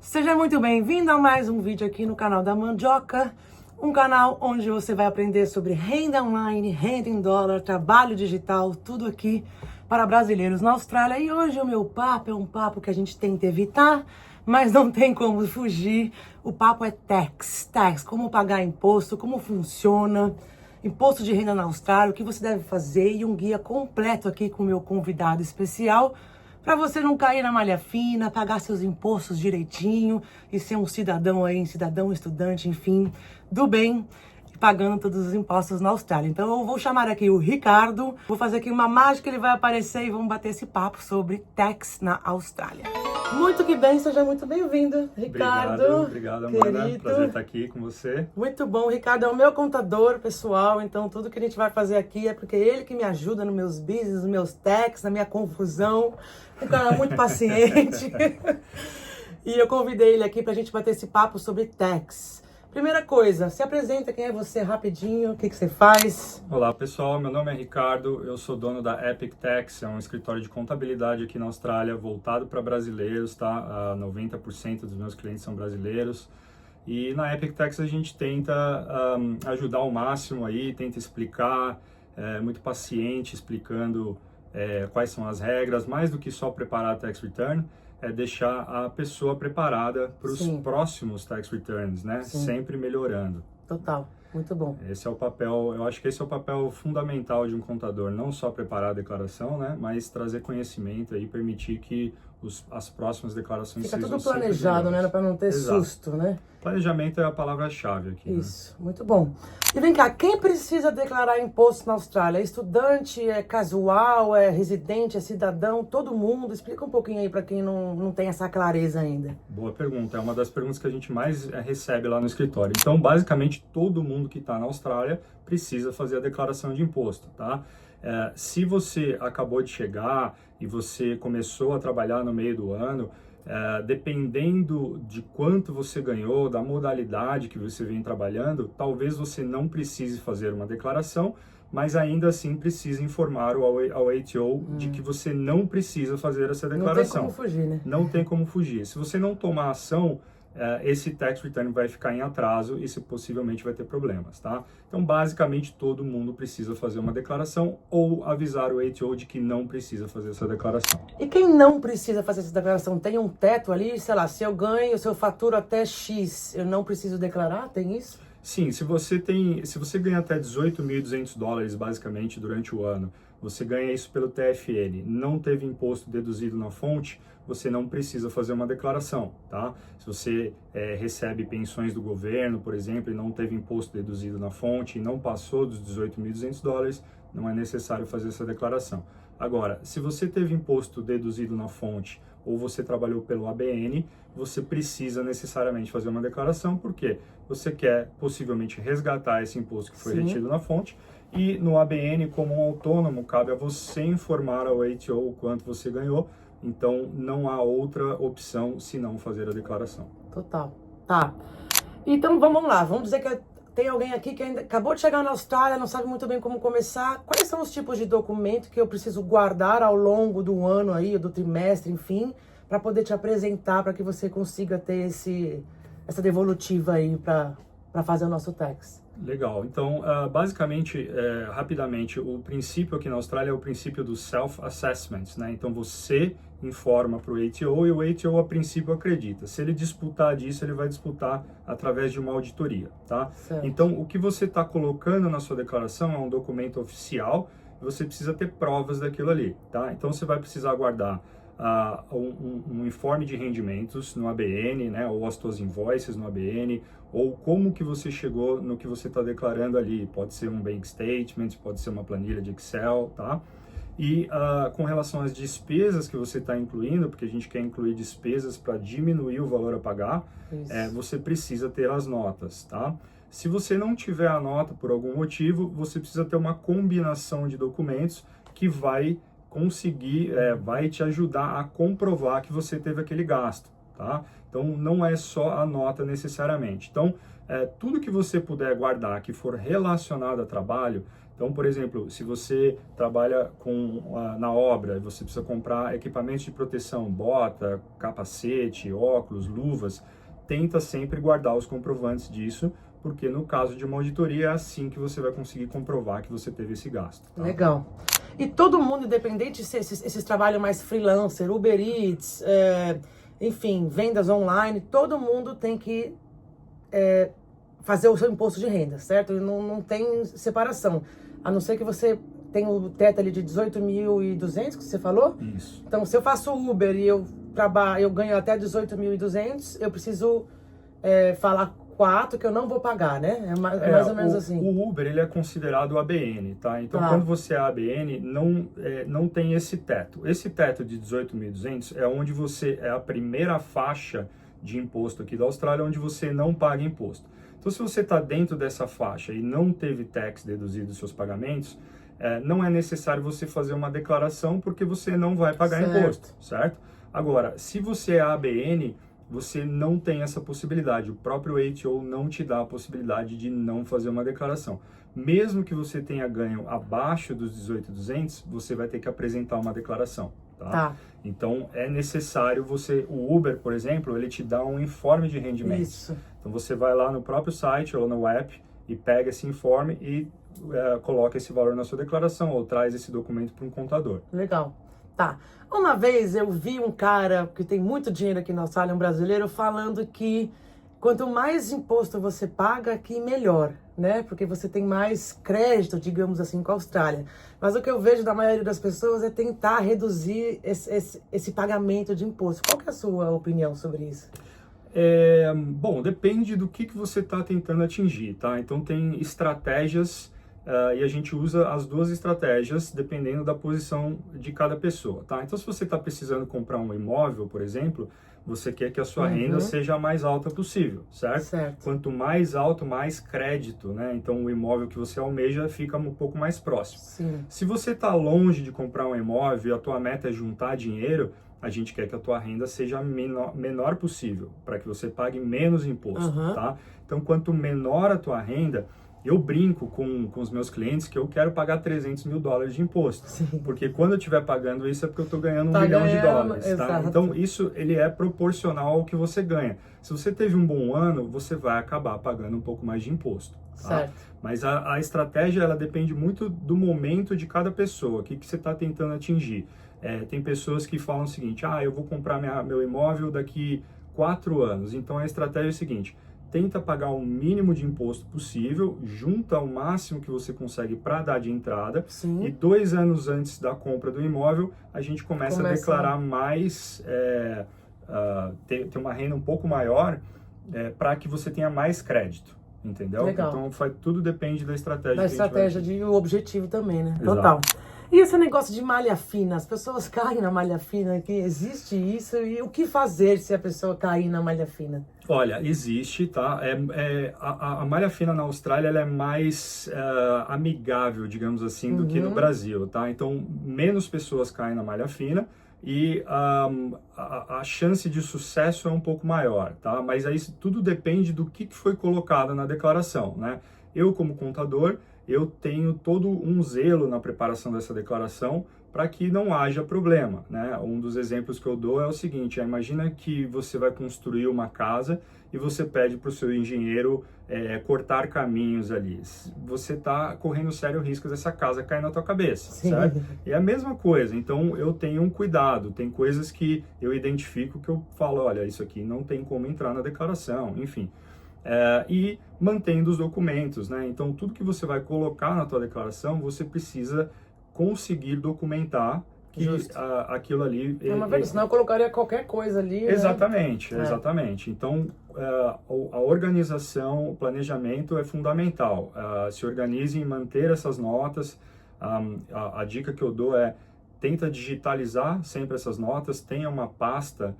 Seja muito bem-vindo a mais um vídeo aqui no canal da Mandioca, um canal onde você vai aprender sobre renda online, renda em dólar, trabalho digital, tudo aqui para brasileiros na Austrália. E hoje o meu papo é um papo que a gente tenta evitar, mas não tem como fugir. O papo é tax, como pagar imposto, como funciona, imposto de renda na Austrália, o que você deve fazer e um guia completo aqui com o meu convidado especial, para você não cair na malha fina, pagar seus impostos direitinho e ser um cidadão aí, cidadão, estudante, enfim, do bem, pagando todos os impostos na Austrália. Então eu vou chamar aqui o Ricardo, vou fazer aqui uma mágica, ele vai aparecer e vamos bater esse papo sobre tax na Austrália. Muito que bem, seja muito bem-vindo, Ricardo. Obrigado, Amanda. Querido. Prazer estar aqui com você. Muito bom, o Ricardo é o meu contador pessoal, então tudo que a gente vai fazer aqui é porque ele que me ajuda nos meus business, nos meus tax, na minha confusão. Um cara muito paciente. E eu convidei ele aqui pra gente bater esse papo sobre tax. Primeira coisa, se apresenta, quem é você rapidinho, o que você faz? Olá, pessoal. Meu nome é Ricardo, eu sou dono da Epic Tax, é um escritório de contabilidade aqui na Austrália, voltado para brasileiros, tá? 90% dos meus clientes são brasileiros. E na Epic Tax a gente tenta ajudar ao máximo aí, tenta explicar, muito paciente, explicando quais são as regras, mais do que só preparar a tax return, é deixar a pessoa preparada para os próximos tax returns, né? Sim. Sempre melhorando. Total, muito bom. Esse é o papel, eu acho que esse é o papel fundamental de um contador, não só preparar a declaração, né? Mas trazer conhecimento e permitir que as próximas declarações Fica sejam tudo planejado, né? Para não ter Exato. susto, né? Planejamento é a palavra-chave aqui. Isso, muito bom. E vem cá, quem precisa declarar imposto na Austrália? É estudante, é casual, é residente, é cidadão, todo mundo? Explica um pouquinho aí para quem não tem essa clareza ainda. Boa pergunta, é uma das perguntas que a gente mais recebe lá no escritório. Então, basicamente, todo mundo que está na Austrália precisa fazer a declaração de imposto, tá? Se você acabou de chegar e você começou a trabalhar no meio do ano, dependendo de quanto você ganhou, da modalidade que você vem trabalhando, talvez você não precise fazer uma declaração, mas ainda assim precisa informar ao ATO de que você não precisa fazer essa declaração. Não tem como fugir, né? Não tem como fugir. Se você não tomar ação, esse tax return vai ficar em atraso e você possivelmente vai ter problemas, tá? Então, basicamente, todo mundo precisa fazer uma declaração ou avisar o ATO de que não precisa fazer essa declaração. E quem não precisa fazer essa declaração, tem um teto ali? Sei lá, se eu ganho, se eu faturo até X, eu não preciso declarar? Tem isso? Sim, se você ganha até $18.200 basicamente durante o ano, você ganha isso pelo TFN, não teve imposto deduzido na fonte, você não precisa fazer uma declaração, tá? Se você recebe pensões do governo, por exemplo, e não teve imposto deduzido na fonte e não passou dos $18.200, não é necessário fazer essa declaração. Agora, se você teve imposto deduzido na fonte ou você trabalhou pelo ABN, você precisa necessariamente fazer uma declaração, porque você quer possivelmente resgatar esse imposto que foi retido na fonte, e no ABN, como um autônomo, cabe a você informar ao ATO o quanto você ganhou, então não há outra opção senão fazer a declaração. Total. Tá. Então vamos lá, vamos dizer que tem alguém aqui que ainda acabou de chegar na Austrália, não sabe muito bem como começar. Quais são os tipos de documento que eu preciso guardar ao longo do ano aí, do trimestre, enfim, para poder te apresentar, para que você consiga ter essa devolutiva aí para fazer o nosso tax? Legal. Então, basicamente, rapidamente, o princípio aqui na Austrália é o princípio do self-assessment, né? Então, você informa para o ATO e o ATO, a princípio, acredita. Se ele disputar disso, ele vai disputar através de uma auditoria, tá? Certo. Então, o que você está colocando na sua declaração é um documento oficial, você precisa ter provas daquilo ali, tá? Então, você vai precisar guardar um informe de rendimentos no ABN, né, ou as suas invoices no ABN, ou como que você chegou no que você está declarando ali. Pode ser um bank statement, pode ser uma planilha de Excel, tá? E com relação às despesas que você está incluindo, porque a gente quer incluir despesas para diminuir o valor a pagar, você precisa ter as notas, tá? Se você não tiver a nota por algum motivo, você precisa ter uma combinação de documentos que vai conseguir, vai te ajudar a comprovar que você teve aquele gasto, tá? Então, não é só a nota necessariamente. Então, tudo que você puder guardar que for relacionado a trabalho, então, por exemplo, se você trabalha na obra, você precisa comprar equipamentos de proteção, bota, capacete, óculos, luvas, tenta sempre guardar os comprovantes disso, porque no caso de uma auditoria é assim que você vai conseguir comprovar que você teve esse gasto. Tá? Legal. E todo mundo, independente se esses trabalhos mais freelancer, Uber Eats, enfim, vendas online, todo mundo tem que fazer o seu imposto de renda, certo? Não tem separação. A não ser que você tenha o teto ali de 18.200, que você falou. Isso. Então, se eu faço Uber e eu ganho até 18.200, eu preciso falar 4 que eu não vou pagar, né? É mais ou menos assim. O Uber, ele é considerado ABN, tá? Então, quando você é ABN, não tem esse teto. Esse teto de 18.200 é onde é a primeira faixa de imposto aqui da Austrália, onde você não paga imposto. Então, se você está dentro dessa faixa e não teve tax deduzido dos seus pagamentos, não é necessário você fazer uma declaração, porque você não vai pagar imposto, certo? Agora, se você é ABN, você não tem essa possibilidade. O próprio ATO não te dá a possibilidade de não fazer uma declaração. Mesmo que você tenha ganho abaixo dos 18.200, você vai ter que apresentar uma declaração. Tá? Então, é necessário o Uber, por exemplo, ele te dá um informe de rendimento. Isso. Então, você vai lá no próprio site ou no app e pega esse informe e coloca esse valor na sua declaração ou traz esse documento para um contador. Legal. Tá. Uma vez eu vi um cara que tem muito dinheiro aqui na Austrália, um brasileiro, falando que quanto mais imposto você paga, aqui melhor, né? Porque você tem mais crédito, digamos assim, com a Austrália. Mas o que eu vejo da maioria das pessoas é tentar reduzir esse pagamento de imposto. Qual que é a sua opinião sobre isso? Bom, depende do que você está tentando atingir, tá? Então tem estratégias e a gente usa as duas estratégias dependendo da posição de cada pessoa, tá? Então, se você está precisando comprar um imóvel, por exemplo, você quer que a sua renda seja a mais alta possível, certo? Quanto mais alto, mais crédito, né? Então, o imóvel que você almeja fica um pouco mais próximo. Sim. Se você está longe de comprar um imóvel e a tua meta é juntar dinheiro, a gente quer que a tua renda seja menor possível, para que você pague menos imposto, tá? Então, quanto menor a tua renda, eu brinco com os meus clientes que eu quero pagar $300 mil de imposto. Sim. Porque quando eu estiver pagando isso é porque eu estou ganhando $1 milhão, tá? Então, isso ele é proporcional ao que você ganha. Se você teve um bom ano, você vai acabar pagando um pouco mais de imposto. Tá? Certo. Mas a estratégia, ela depende muito do momento de cada pessoa. O que você está tentando atingir? Tem pessoas que falam o seguinte, eu vou comprar meu imóvel daqui 4 anos. Então, a estratégia é a seguinte: tenta pagar o mínimo de imposto possível, junta o máximo que você consegue para dar de entrada. Sim. E 2 anos antes da compra do imóvel, a gente começa a declarar mais, ter uma renda um pouco maior para que você tenha mais crédito, entendeu? Legal. Então, tudo depende da estratégia. Da estratégia e o objetivo também, né? Exato. Total. E esse negócio de malha fina, as pessoas caem na malha fina, que existe isso, e o que fazer se a pessoa cair na malha fina? Olha, existe, tá? A malha fina na Austrália ela é mais amigável, digamos assim, do que no Brasil, tá? Então, menos pessoas caem na malha fina e a chance de sucesso é um pouco maior, tá? Mas aí tudo depende do que foi colocado na declaração, né? Eu, como contador, eu tenho todo um zelo na preparação dessa declaração para que não haja problema, né? Um dos exemplos que eu dou é o seguinte: imagina que você vai construir uma casa e você pede para o seu engenheiro cortar caminhos ali. Você está correndo sério risco dessa casa cair na tua cabeça, certo? É a mesma coisa. Então, eu tenho um cuidado. Tem coisas que eu identifico que eu falo, olha, isso aqui não tem como entrar na declaração, enfim. E mantendo os documentos, né? Então, tudo que você vai colocar na tua declaração, você precisa conseguir documentar que aquilo ali... Senão eu colocaria qualquer coisa ali. Exatamente, né? Exatamente. Então, a organização, o planejamento é fundamental. Se organize em manter essas notas. A dica que eu dou é: tenta digitalizar sempre essas notas, tenha uma pasta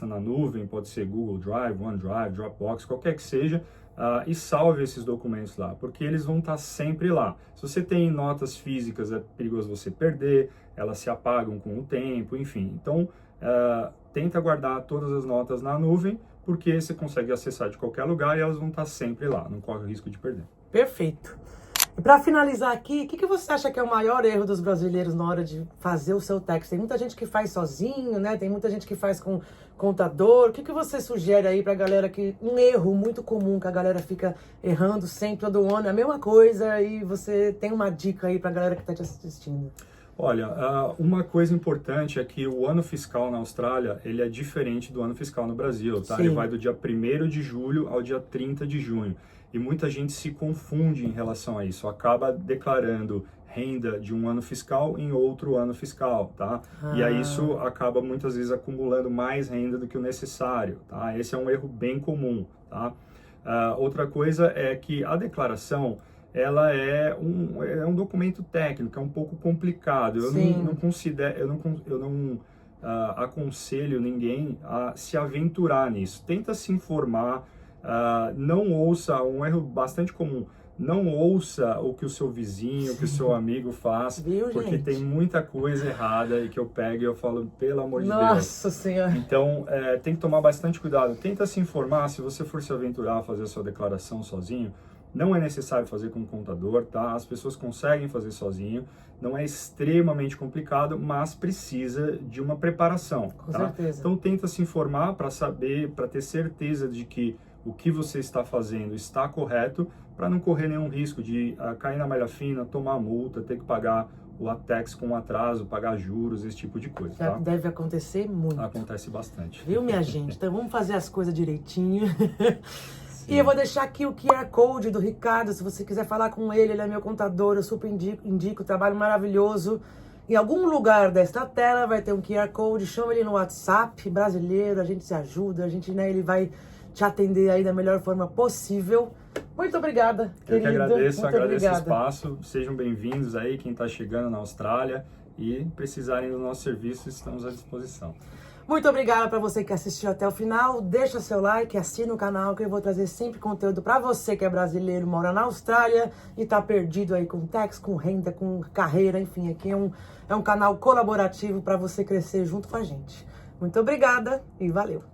na nuvem, pode ser Google Drive, OneDrive, Dropbox, qualquer que seja, e salve esses documentos lá, porque eles vão estar sempre lá. Se você tem notas físicas, é perigoso você perder, elas se apagam com o tempo, enfim. Então, tenta guardar todas as notas na nuvem, porque você consegue acessar de qualquer lugar e elas vão estar sempre lá, não corre o risco de perder. Perfeito. E para finalizar aqui, o que você acha que é o maior erro dos brasileiros na hora de fazer o seu tax? Tem muita gente que faz sozinho, né? Tem muita gente que faz com contador. O que você sugere aí pra galera que... Um erro muito comum que a galera fica errando sempre, todo ano, é a mesma coisa, e você tem uma dica aí pra galera que tá te assistindo? Olha, uma coisa importante é que o ano fiscal na Austrália, ele é diferente do ano fiscal no Brasil, tá? Sim. Ele vai do dia 1º de julho ao dia 30 de junho. E muita gente se confunde em relação a isso, acaba declarando renda de um ano fiscal em outro ano fiscal, tá? E aí isso acaba muitas vezes acumulando mais renda do que o necessário, tá? Esse é um erro bem comum, tá? Outra coisa é que a declaração, ela é um documento técnico, é um pouco complicado. Eu não considero, eu não aconselho ninguém a se aventurar nisso. Tenta se informar. Não ouça, um erro bastante comum, não ouça o que o seu vizinho, o que o seu amigo faz, porque gente? tem muita coisa errada e que eu pego e eu falo, pelo amor de Deus. Nossa Senhora! Então, tem que tomar bastante cuidado. Tenta se informar, se você for se aventurar a fazer a sua declaração sozinho, não é necessário fazer com um contador, tá? As pessoas conseguem fazer sozinho, não é extremamente complicado, mas precisa de uma preparação, Com tá? certeza. Então, tenta se informar para saber, para ter certeza de que o que você está fazendo está correto, para não correr nenhum risco de cair na malha fina, tomar multa, ter que pagar o tax com atraso, pagar juros, esse tipo de coisa, Já tá? deve acontecer muito. Acontece bastante. Viu, minha gente? Então vamos fazer as coisas direitinho. E eu vou deixar aqui o QR Code do Ricardo, se você quiser falar com ele, ele é meu contador, eu super indico, trabalho maravilhoso. Em algum lugar desta tela vai ter um QR Code, chama ele no WhatsApp, brasileiro, a gente se ajuda, a gente, né, ele vai te atender aí da melhor forma possível. Muito obrigada, querido. Eu que agradeço, Muito agradeço o obrigada. espaço. Sejam bem-vindos aí, quem está chegando na Austrália, e precisarem do nosso serviço, estamos à disposição. Muito obrigada para você que assistiu até o final. Deixa seu like, assina o canal que eu vou trazer sempre conteúdo para você que é brasileiro, mora na Austrália e tá perdido aí com tax, com renda, com carreira, enfim, aqui é um canal colaborativo para você crescer junto com a gente. Muito obrigada e valeu!